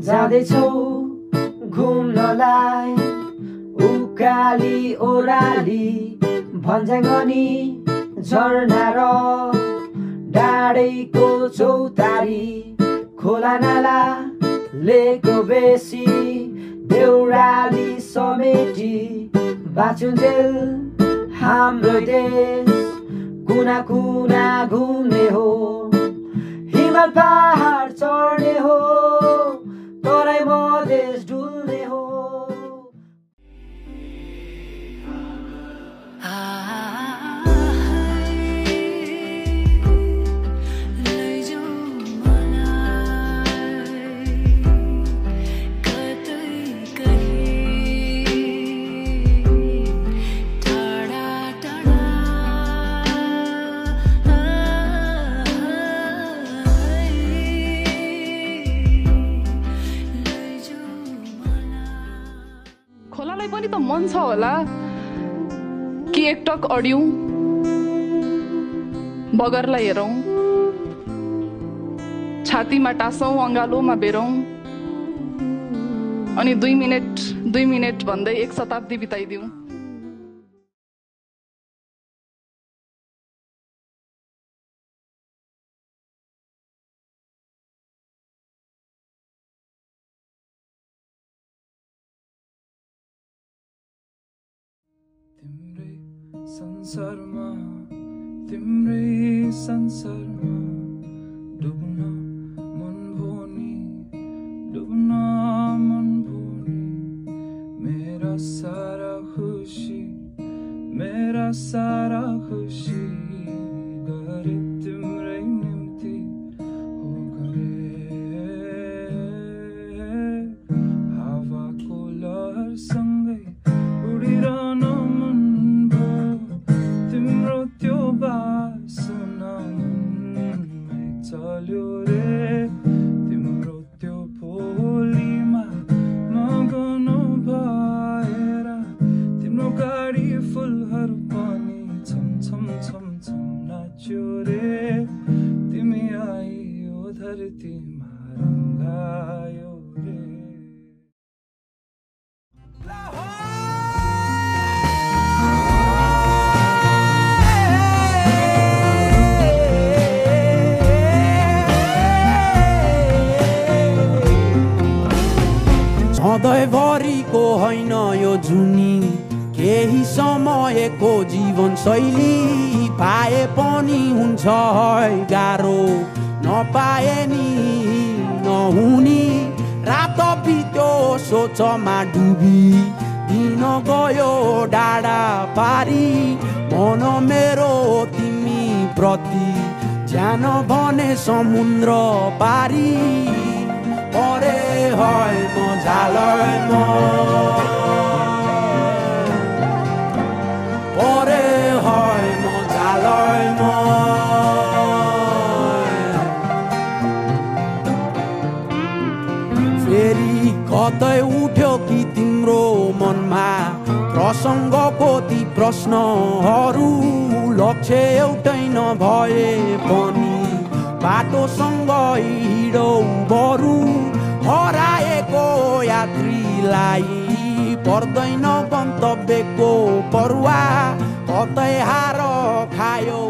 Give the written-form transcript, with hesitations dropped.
जाँदैछौ घुम्नलाई उकाली ओराली भन्ज्याङनी झरना र डाँडैको चौतारी खोला नाला लेको बेसी देउराली समेटी बाँचुन्जेल हाम्रो देश कुना कुना घुम्ने हो हिमाल पहाड चढ्ने हो तराई मधेस डुल्ने हो खोलालाई पनि त मन छ होला कि एकटक अड्यौं बगरलाई हेरौं छातीमा टासौं अङ्गालोमा बेरौं अनि 2 मिनेट भन्दै 1 शताब्दी बिताइदिउँ। तिम्रै संसारमा डुब्न मन भोनी मेरा सारा खुशी गरे तिम्रै निम्ति हो गरे हावाको लहरसँगै उडिरहन मन भयो तिम्रो त्यो बासना मनमै चल्यो रे तिम्रो त्यो भोलिमा मगन भएर तिम्रो गाडी फुलहरू पनि छम नाच्यो रे तिमी आइयो धरतीमा रङ्गायो रे। सधैँभरिको होइन यो जुनी केही समयको जीवन शैली पाए पनि हुन्छ गाह्रो नपाए नि नहुनी रात बित्यो सोचमा डुबी दिन गयो डाँडा पारी मन मेरो तिमी प्रति ज्यान भने समुद्र पारी परे হয় मजालय परे হয় मजालय फेरि कतै उठ्यो कि तिम्रो मनमा प्रसङ्गको ती प्रश्नहरू लक्ष्य एउटै नभए पनि बाटोसँग हिँडौ बरु हराएको यात्रीलाई पर्दैन गन्तव्यको परुवा कतै हार खायो